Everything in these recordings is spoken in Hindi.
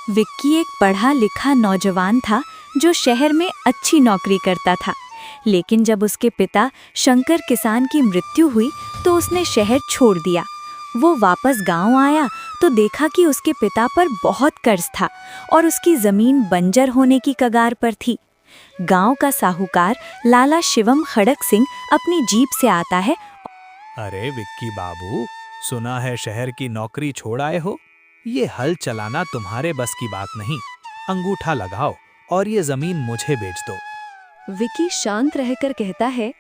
विक्की एक पढ़ा लिखा नौजवान था जो शहर में अच्छी नौकरी करता था। लेकिन जब उसके पिता शंकर किसान की मृत्यु हुई तो उसने शहर छोड़ दिया। वो वापस गांव आया तो देखा कि उसके पिता पर बहुत कर्ज था और उसकी जमीन बंजर होने की कगार पर थी। गांव का साहूकार लाला शिवम खड़क सिंह अपनी जीप से आता है। अरे विक्की बाबू, सुना है शहर की नौकरी छोड़ आए हो। ये हल चलाना तुम्हारे बस की बात नहीं। अंगूठा लगाओ और ये जमीन मुझे बेच दो। विक्की शांत रहकर कहता है,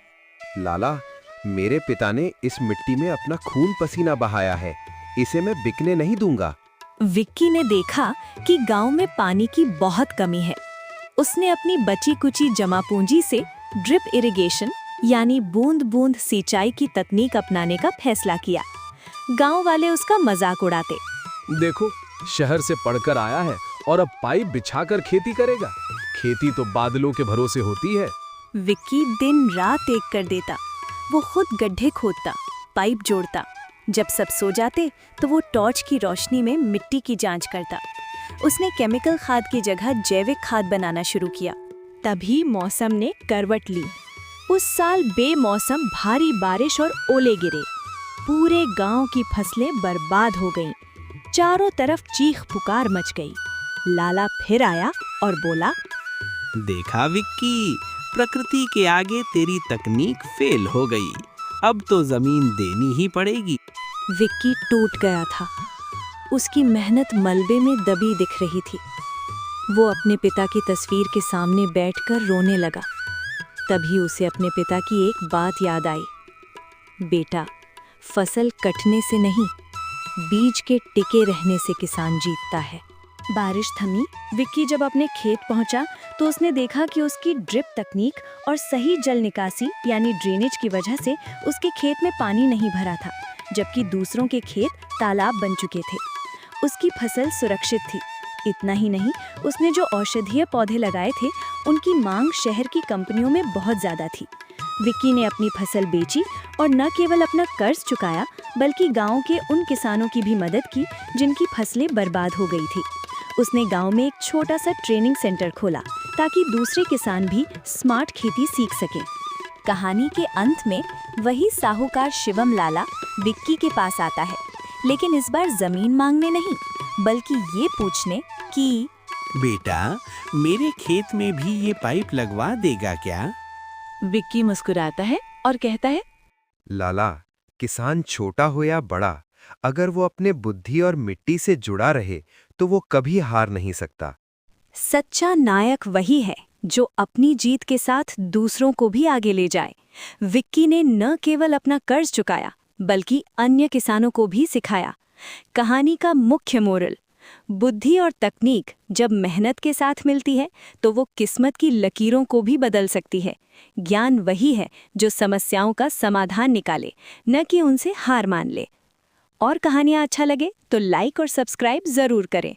लाला, मेरे पिता ने इस मिट्टी में अपना खून पसीना बहाया है, इसे मैं बिकने नहीं दूंगा। विक्की ने देखा कि गांव में पानी की बहुत कमी है। उसने अपनी बची कुची जमा पूंजी से ड्रिप इरिगेशन यानी बूंद बूंद सिंचाई की तकनीक अपनाने का फैसला किया। गांव वाले उसका मजाक उड़ाते। देखो, शहर से पढ़कर आया है और अब पाइप बिछाकर खेती करेगा। खेती तो बादलों के भरोसे होती है। विक्की दिन रात एक कर देता। वो खुद गड्ढे खोदता, पाइप जोड़ता। जब सब सो जाते तो वो टॉर्च की रोशनी में मिट्टी की जांच करता। उसने केमिकल खाद की जगह जैविक खाद बनाना शुरू किया। तभी मौसम ने करवट ली। उस साल बेमौसम भारी बारिश और ओले गिरे। पूरे गांव की फसलें बर्बाद हो गईं। चारों तरफ चीख पुकार मच गई। लाला फिर आया और बोला, देखा विक्की, प्रकृति के आगे तेरी तकनीक फेल हो गई। अब तो जमीन देनी ही पड़ेगी। विक्की टूट गया था। उसकी मेहनत मलबे में दबी दिख रही थी। वो अपने पिता की तस्वीर के सामने बैठकर रोने लगा। तभी उसे अपने पिता की एक बात याद आई। बेटा, फसल कटने से नहीं, बीज के टिके रहने से किसान जीतता है। बारिश थमी। विक्की जब अपने खेत पहुंचा तो उसने देखा कि उसकी ड्रिप तकनीक और सही जल निकासी यानी ड्रेनेज की वजह से उसके खेत में पानी नहीं भरा था, जबकि दूसरों के खेत तालाब बन चुके थे। उसकी फसल सुरक्षित थी। इतना ही नहीं, उसने जो औषधीय पौधे लगाए थे उनकी मांग शहर की कंपनियों में बहुत ज्यादा थी। विक्की ने अपनी फसल बेची और न केवल अपना कर्ज चुकाया बल्कि गांव के उन किसानों की भी मदद की जिनकी फसलें बर्बाद हो गई थी। उसने गांव में एक छोटा सा ट्रेनिंग सेंटर खोला ताकि दूसरे किसान भी स्मार्ट खेती सीख सकें। कहानी के अंत में वही साहूकार शिवम लाला विक्की के पास आता है, लेकिन इस बार जमीन मांगने नहीं बल्कि ये पूछने कि बेटा, मेरे खेत में भी ये पाइप लगवा देगा क्या? विक्की मुस्कुराता है और कहता है, लाला, किसान छोटा हो या बड़ा, अगर वो अपने बुद्धि और मिट्टी से जुड़ा रहे तो वो कभी हार नहीं सकता। सच्चा नायक वही है जो अपनी जीत के साथ दूसरों को भी आगे ले जाए। विक्की ने न केवल अपना कर्ज चुकाया बल्कि अन्य किसानों को भी सिखाया। कहानी का मुख्य मोरल, बुद्धि और तकनीक जब मेहनत के साथ मिलती है तो वो किस्मत की लकीरों को भी बदल सकती है। ज्ञान वही है जो समस्याओं का समाधान निकाले, न कि उनसे हार मान ले। और कहानियाँ अच्छा लगे तो लाइक और सब्सक्राइब जरूर करें।